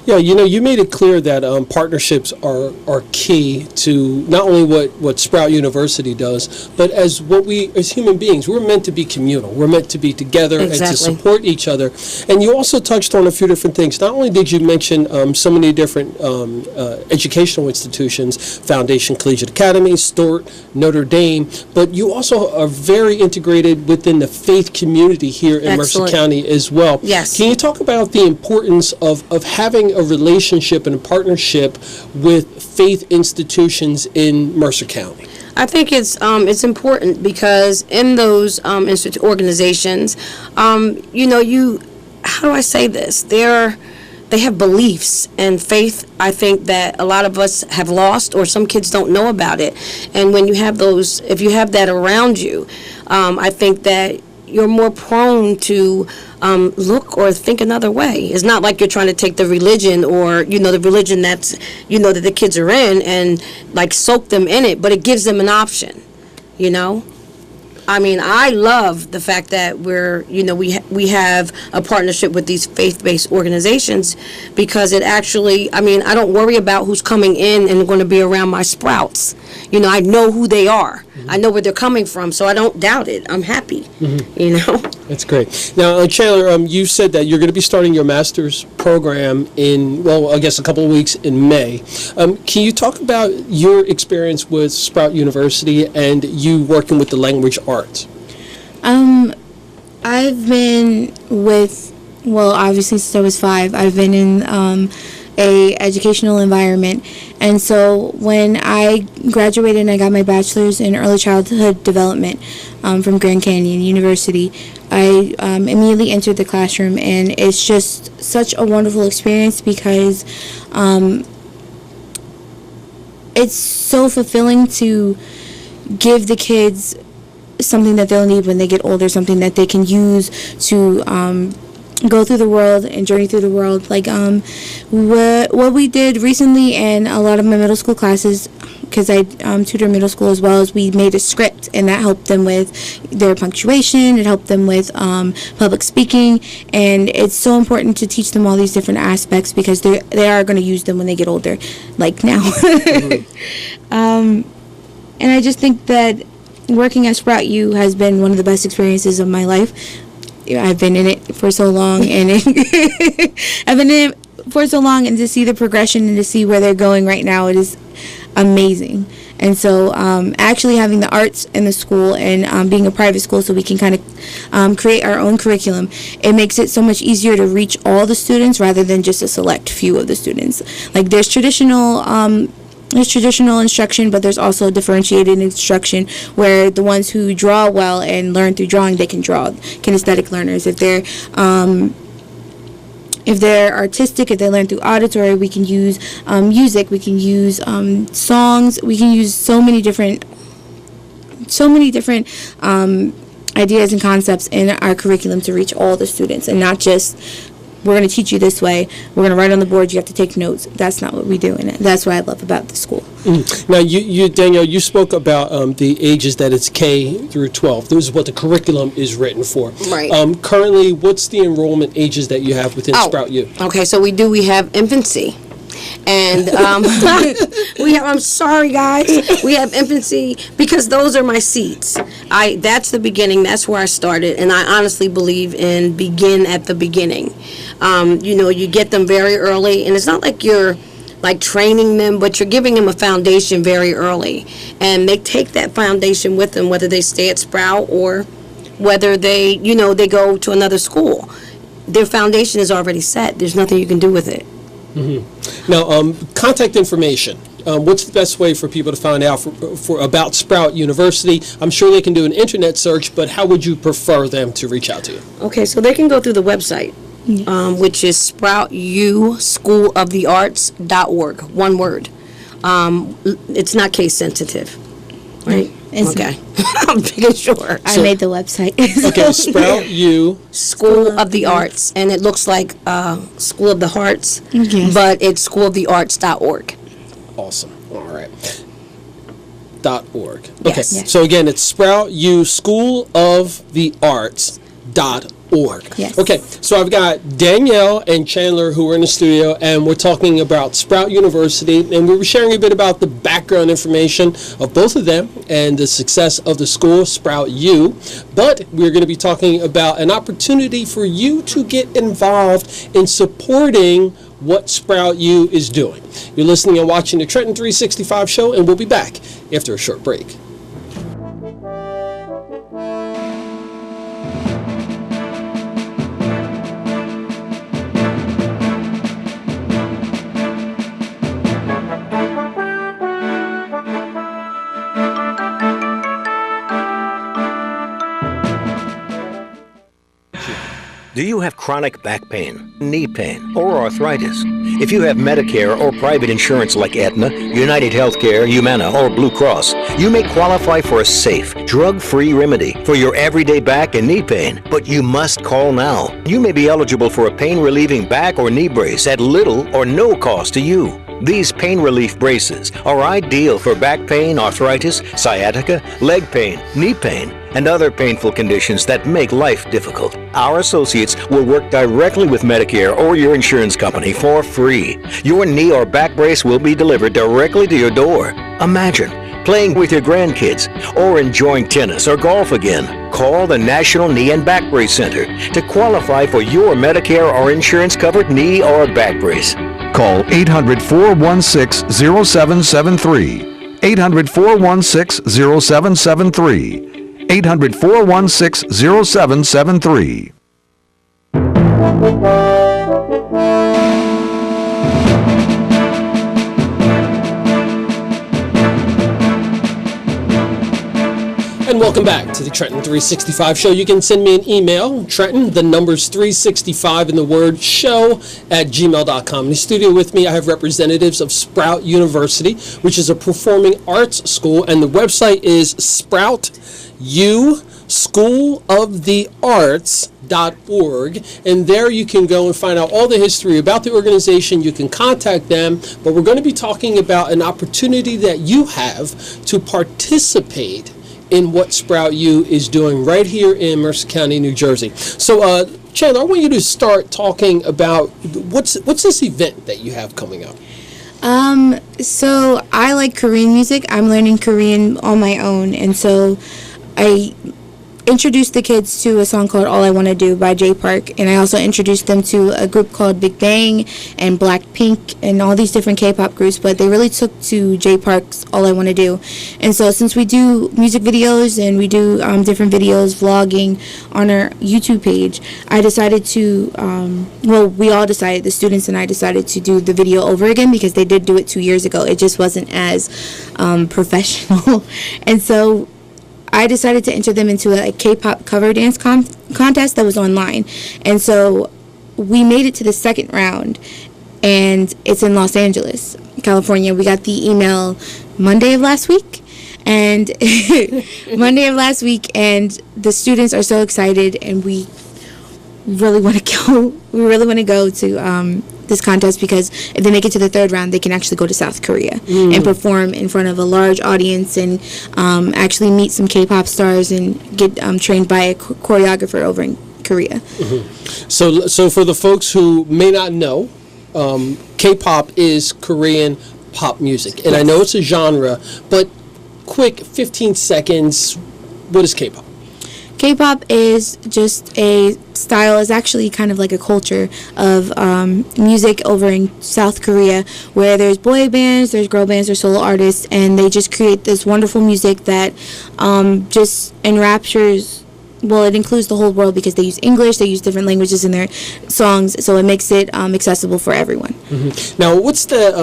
Yeah, you made it clear that partnerships are key to not only what Sprout University does, but as human beings, we're meant to be communal. We're meant to be together and to support each other. And you also touched on a few different things. Not only did you mention so many different educational institutions, Foundation Collegiate Academy, Sturt, Notre Dame, but you also are very integrated within the faith community here in Mercer County as well. Yes. Can you talk about the importance of having a relationship and a partnership with faith institutions in Mercer County? I think it's important because in those organizations, how do I say this? They have beliefs and faith, I think, that a lot of us have lost or some kids don't know about it. And when you have those, if you have that around you, I think that you're more prone to look or think another way. It's not like you're trying to take the religion or, the religion that's, that the kids are in and, like, soak them in it, but it gives them an option, I mean, I love the fact that we have a partnership with these faith-based organizations because it actually, I don't worry about who's coming in and going to be around my sprouts. I know who they are. I know where they're coming from, so I don't doubt it. I'm happy, That's great. Now, Chandler, you said that you're going to be starting your master's program in, I guess a couple of weeks in May. Can you talk about your experience with Sprout University and you working with the language arts? I've been with, obviously since I was 5, I've been in a educational environment. And so when I graduated and I got my bachelor's in early childhood development from Grand Canyon University, I immediately entered the classroom, and it's just such a wonderful experience because it's so fulfilling to give the kids something that they'll need when they get older, something that they can use to go through the world and journey through the world. Like what we did recently in a lot of my middle school classes, because I tutor middle school as well, as we made a script, and that helped them with their punctuation, it helped them with public speaking, and it's so important to teach them all these different aspects because they are going to use them when they get older, like now. And I just think that working at Sprout U has been one of the best experiences of my life. I've been in it for so long, and I've been in it for so long, and to see the progression and to see where they're going right now, it is amazing. And so actually having the arts in the school and being a private school so we can kind of create our own curriculum, it makes it so much easier to reach all the students rather than just a select few of the students. Like there's traditional instruction, but there's also differentiated instruction where the ones who draw well and learn through drawing, they can draw. Kinesthetic learners, if they're artistic, if they learn through auditory, we can use music, we can use songs, we can use so many different ideas and concepts in our curriculum to reach all the students, and not just we're going to teach you this way, we're going to write on the board, you have to take notes. That's not what we do, and that's what I love about the school. Now, you Danielle, you spoke about the ages that it's K through 12. This is what the curriculum is written for. Right. Currently, what's the enrollment ages that you have within Sprout U? Okay, so we have infancy. And I'm sorry guys, we have infancy because those are my seats. That's the beginning, that's where I started, and I honestly believe in begin at the beginning. You get them very early, and it's not like you're like training them, but you're giving them a foundation very early, and they take that foundation with them, whether they stay at Sprout or whether they go to another school. Their foundation is already set. There's nothing you can do with it. Mm-hmm. Now, contact information. What's the best way for people to find out about Sprout University? I'm sure they can do an internet search, but how would you prefer them to reach out to you? Okay, so they can go through the website, which is sproutuschoolofthearts.org. One word. It's not case sensitive, right? It's okay. I'm making sure. I made the website. Okay, Sprout U School of the Arts, and it looks like School of the Hearts, but it's schoolofthearts.org. Awesome. All right. .org. Okay. Yes. So again, it's Sprout U School of the Arts. Yes. Okay, so I've got Danielle and Chandler who are in the studio, and we're talking about Sprout University, and we were sharing a bit about the background information of both of them and the success of the school, Sprout U. But we're going to be talking about an opportunity for you to get involved in supporting what Sprout U is doing. You're listening and watching the Trenton 365 show, and we'll be back after a short break. Do you have chronic back pain, knee pain, or arthritis? If you have Medicare or private insurance like Aetna, United Healthcare, Humana, or Blue Cross, you may qualify for a safe, drug-free remedy for your everyday back and knee pain, but you must call now. You may be eligible for a pain-relieving back or knee brace at little or no cost to you. These pain relief braces are ideal for back pain, arthritis, sciatica, leg pain, knee pain, and other painful conditions that make life difficult. Our associates will work directly with Medicare or your insurance company for free. Your knee or back brace will be delivered directly to your door. Imagine playing with your grandkids or enjoying tennis or golf again. Call the National Knee and Back Brace Center to qualify for your Medicare or insurance-covered knee or back brace. Call 800-416-0773. 800-416-0773. 800-416-0773. And welcome back to the Trenton 365 show. You can send me an email, Trenton, the number's 365 and the word show @gmail.com. In the studio with me, I have representatives of Sprout University, which is a performing arts school, and the website is sproutuschoolofthearts.org, and there you can go and find out all the history about the organization. You can contact them, but we're going to be talking about an opportunity that you have to participate in what Sprout U is doing right here in Mercer County, New Jersey. So, Chandler, I want you to start talking about what's this event that you have coming up? So I like Korean music. I'm learning Korean on my own, and so I introduced the kids to a song called All I Want to Do by Jay Park, and I also introduced them to a group called Big Bang and Blackpink and all these different K-pop groups, but they really took to Jay Park's All I Want to Do. And so since we do music videos and we do different videos, vlogging on our YouTube page, I decided to, we all decided, the students and I decided to do the video over again because they did do it 2 years ago. It just wasn't as professional. And so I decided to enter them into a K-pop cover dance contest that was online. And so we made it to the second round, and it's in Los Angeles, California. We got the email Monday of last week, and the students are so excited, and we really want to go. We really want to go to this contest because if they make it to the third round, they can actually go to South Korea and perform in front of a large audience and actually meet some K-pop stars and get trained by a choreographer over in Korea. So for the folks who may not know, K-pop is Korean pop music, and I know it's a genre, but quick 15 seconds, what is K-pop? K-pop is just a style, is actually kind of like a culture of music over in South Korea where there's boy bands, there's girl bands, there's solo artists, and they just create this wonderful music that just enraptures, well, it includes the whole world because they use English, they use different languages in their songs, so it makes it accessible for everyone. Now, what's the,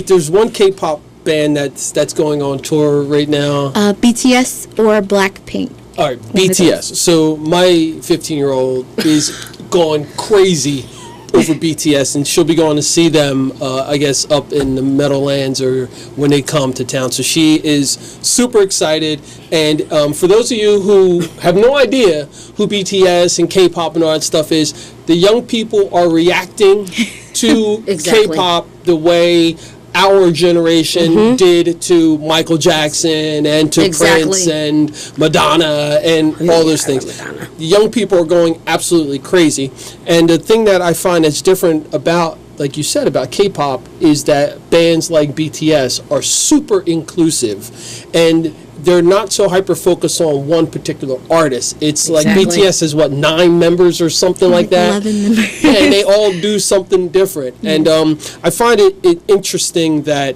there's one K-pop band that's going on tour right now? BTS or Blackpink. All right, BTS. So my 15-year-old is going crazy over BTS, and she'll be going to see them, I guess, up in the Meadowlands or when they come to town. So she is super excited. And for those of you who have no idea who BTS and K-pop and all that stuff is, the young people are reacting to Exactly. K-pop the way our generation did to Michael Jackson and to Prince and Madonna and all those things. Young people are going absolutely crazy. And the thing that I find that's different about, like you said, about K-pop is that bands like BTS are super inclusive, and they're not so hyper-focused on one particular artist. It's like BTS has, 9 members or something like that? 11 members. Yeah, and they all do something different. And I find it interesting that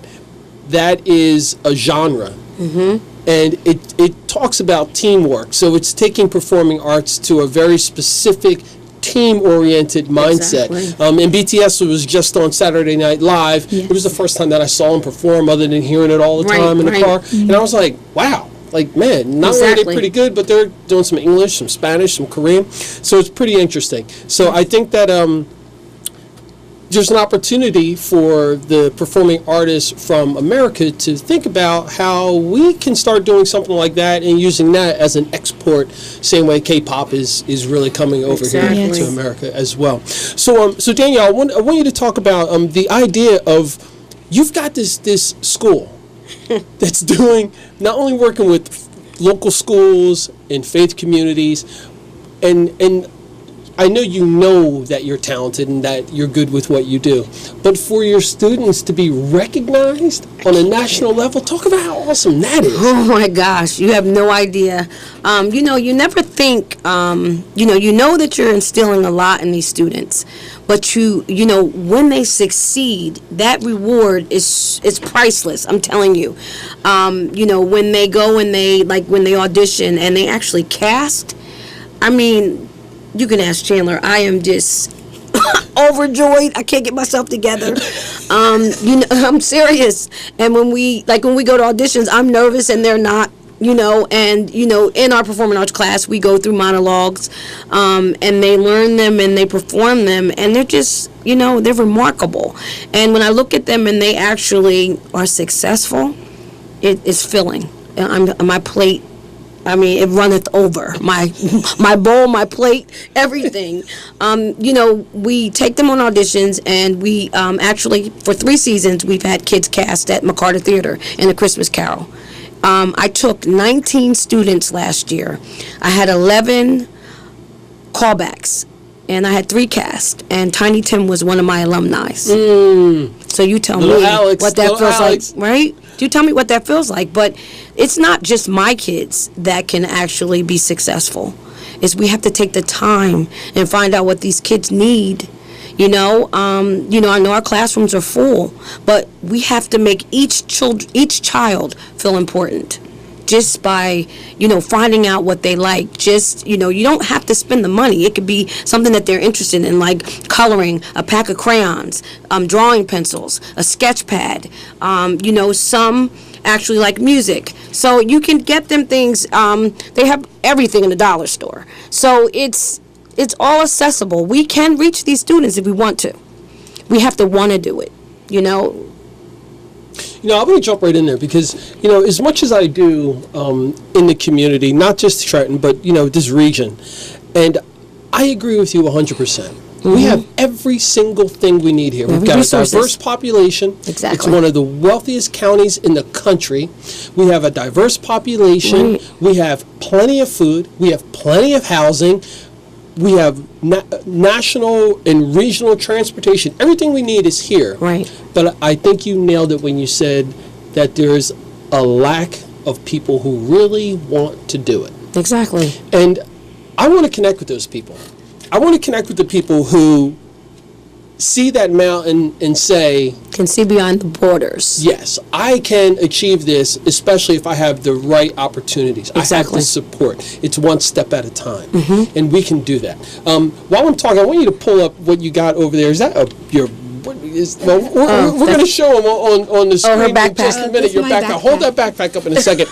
is a genre. And it talks about teamwork. So it's taking performing arts to a very specific team-oriented mindset. And BTS was just on Saturday Night Live. It was the first time that I saw them perform, other than hearing it all the time in the car. And I was like, wow. Like, man, not only are they pretty good, but they're doing some English, some Spanish, some Korean. So it's pretty interesting. So I think that there's an opportunity for the performing artists from America to think about how we can start doing something like that and using that as an export, same way K-pop is really coming over here to America as well. So Danielle, I want you to talk about the idea of, you've got this school that's doing, not only working with local schools and faith communities, and I know that you're talented and that you're good with what you do, but for your students to be recognized on a national level, talk about how awesome that is. Oh my gosh, you have no idea. You never think, you know that you're instilling a lot in these students, but when they succeed, that reward is priceless. I'm telling you. When they go and when they audition and they actually cast, I mean, you can ask Chandler. I am just overjoyed. I can't get myself together. I'm serious. And when we go to auditions, I'm nervous and they're not. In our performing arts class, we go through monologues, and they learn them and they perform them, and they're just, they're remarkable. And when I look at them and they actually are successful, it is filling. My plate, I mean, it runneth over. My bowl, my plate, everything. We take them on auditions, and we actually, for 3 seasons, we've had kids cast at McCarter Theater in A Christmas Carol. I took 19 students last year. I had 11 callbacks, and I had 3 casts, and Tiny Tim was one of my alumni. So you tell me what that feels like, right? You tell me what that feels like. But it's not just my kids that can actually be successful. We have to take the time and find out what these kids need. I know our classrooms are full, but we have to make each child feel important just by, finding out what they like. Just, you don't have to spend the money. It could be something that they're interested in, like coloring, a pack of crayons, drawing pencils, a sketch pad, some actually like music. So you can get them things, they have everything in the dollar store. So it's all accessible. We can reach these students if we want to. We have to want to do it, I'm going to jump right in there because, as much as I do in the community, not just Trenton, but, this region, and I agree with you 100%. We have every single thing we need here. We've got a diverse population. Exactly. It's one of the wealthiest counties in the country. We have a diverse population. We have plenty of food. We have plenty of housing. We have national and regional transportation. Everything we need is here. Right. But I think you nailed it when you said that there's a lack of people who really want to do it. Exactly. And I want to connect with those people. I want to connect with the people who see that mountain and say, can see beyond the borders. Yes, I can achieve this, especially if I have the right opportunities. Exactly. I have the support. It's one step at a time, and we can do that. While I'm talking, I want you to pull up what you got over there. Is that your? We're going to show them on the screen in just a minute. Your backpack. Hold that backpack up in a second.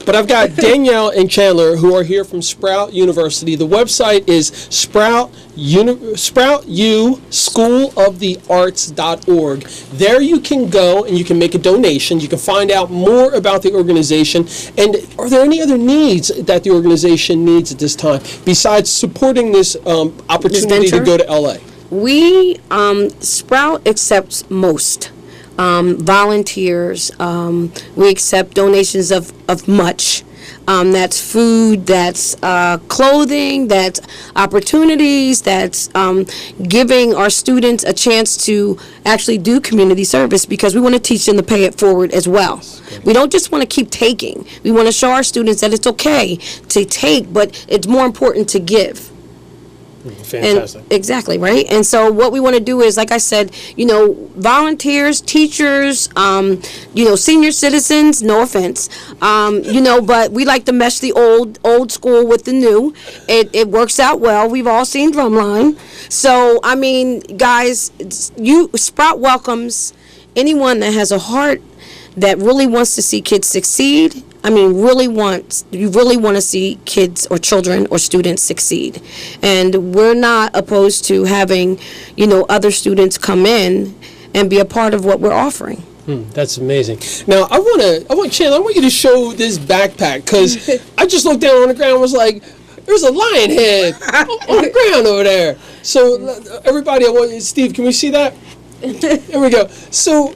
But I've got Danielle and Chandler who are here from Sprout University. The website is sproutschoolofthearts.org. There you can go and you can make a donation. You can find out more about the organization. And are there any other needs that the organization needs at this time besides supporting this opportunity to go to LA? We, Sprout accepts most. volunteers. We accept donations of much. That's food, that's clothing, that's opportunities, that's giving our students a chance to actually do community service, because we want to teach them to pay it forward as well. We don't just want to keep taking. We want to show our students that it's okay to take, but it's more important to give. Fantastic. And, exactly, right? And so what we want to do is, like I said, volunteers, teachers, senior citizens, no offense, but we like to mesh the old school with the new. It works out well. We've all seen Drumline. So, I mean, guys, Sprout welcomes anyone that has a heart that really wants to see kids succeed. I mean, you really want to see kids or children or students succeed. And we're not opposed to having, other students come in and be a part of what we're offering. That's amazing. Now, Chandler, I want you to show this backpack, because I just looked down on the ground and was like, there's a lion head on the ground over there. So, everybody, Steve, can we see that? There we go. So,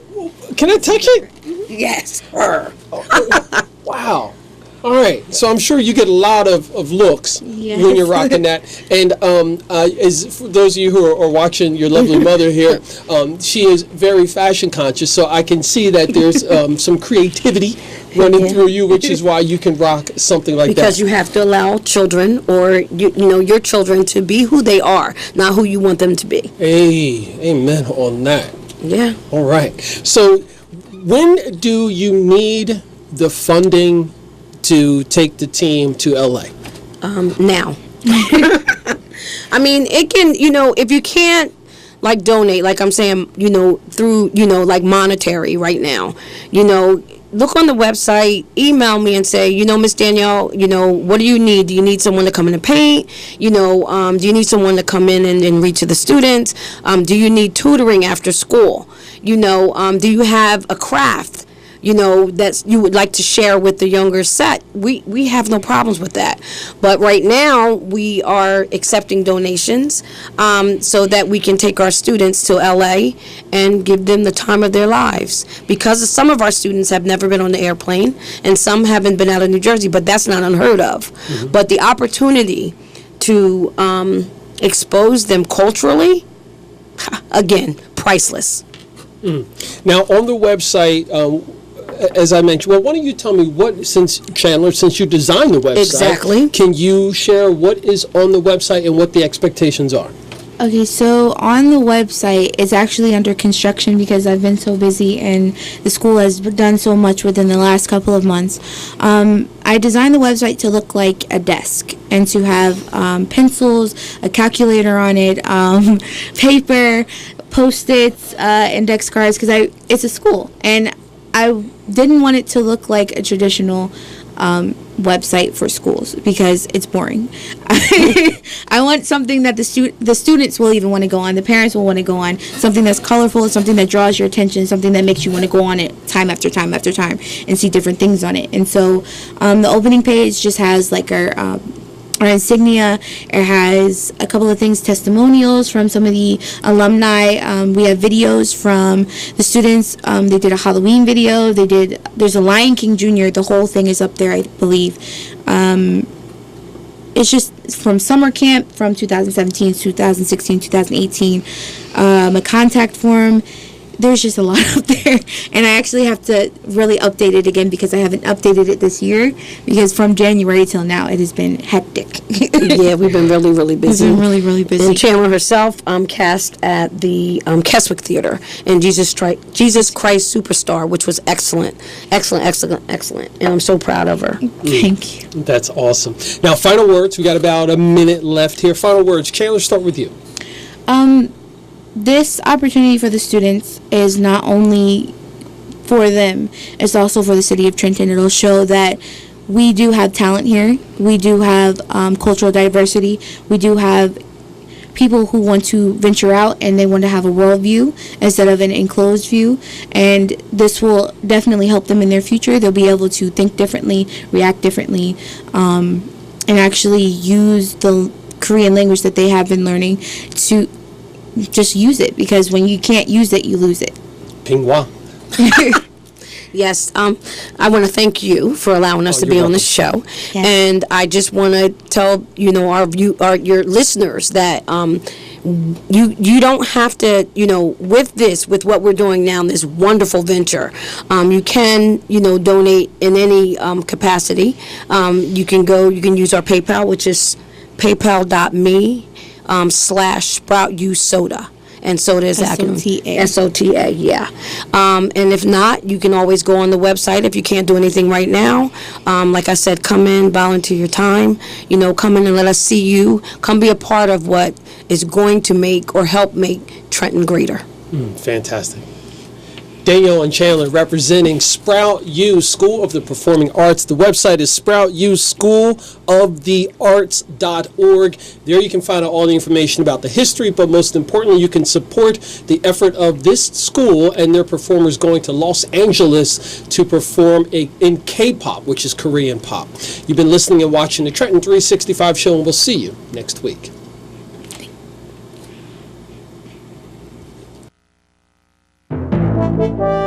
can I touch it? Yes. Wow. All right. So I'm sure you get a lot of looks when you're rocking that. And as for those of you who are watching your lovely mother here, she is very fashion conscious. So I can see that there's some creativity running through you, which is why you can rock something like that. Because you have to allow children, or your children, to be who they are, not who you want them to be. Hey, amen on that. Yeah. All right. So when do you need the funding to take the team to LA? Now. I mean, it can, if you can't, donate, like I'm saying, through, monetary right now, look on the website, email me and say, Miss Danielle, what do you need? Do you need someone to come in and paint? Do you need someone to come in and read to the students? Do you need tutoring after school? Do you have a craft, that you would like to share with the younger set? We have no problems with that. But right now, we are accepting donations so that we can take our students to LA and give them the time of their lives. Because some of our students have never been on the airplane, and some haven't been out of New Jersey, but that's not unheard of. Mm-hmm. But the opportunity to expose them culturally, again, priceless. Now, on the website, as I mentioned, why don't you tell me since you designed the website, exactly, can you share what is on the website and what the expectations are? Okay, so on the website, it's actually under construction because I've been so busy and the school has done so much within the last couple of months. I designed the website to look like a desk and to have pencils, a calculator on it, paper, Post-its, index cards, because it's a school and I didn't want it to look like a traditional website for schools because it's boring. I want something that the students will even want to go on, the parents will want to go on, something that's colorful, something that draws your attention, something that makes you want to go on it time after time after time and see different things on it. And so the opening page just has like our insignia. It has a couple of things, testimonials from some of the alumni. We have videos from the students. They did a Halloween video. There's a Lion King Jr. The whole thing is up there, I believe. It's just from summer camp from 2017, 2016, 2018. A contact form. There's just a lot up there, and I actually have to really update it again because I haven't updated it this year because from January till now it has been hectic. Yeah, we've been really, really busy. We've been really, really busy. And Chandler herself cast at the Keswick Theater in Jesus Christ Superstar, which was excellent. And I'm so proud of her. Thank you. That's awesome. Now, final words. We got about a minute left here. Final words. Chandler, start with you. This opportunity for the students is not only for them, it's also for the city of Trenton. It'll show that we do have talent here. We do have cultural diversity. We do have people who want to venture out and they want to have a world view instead of an enclosed view. And this will definitely help them in their future. They'll be able to think differently, react differently, and actually use the Korean language that they have been learning to just use it, because when you can't use it, you lose it. Pingwa. Yes, I want to thank you for allowing us to be on this show, and I just want to tell your listeners that you don't have to with what we're doing now, this wonderful venture, you can donate in any capacity. You can use our PayPal, which is paypal.me/SproutUSoda. And soda is acronym. SOTA, yeah. And if not, you can always go on the website if you can't do anything right now. Like I said, come in, volunteer your time. Come in and let us see you. Come be a part of what is going to make or help make Trenton greater. Fantastic. Danielle and Chandler representing Sprout U School of the Performing Arts. The website is sproutuschoolofthearts.org. There you can find out all the information about the history, but most importantly, you can support the effort of this school and their performers going to Los Angeles to perform in K-pop, which is Korean pop. You've been listening and watching the Trenton 365 show, and we'll see you next week. Thank you.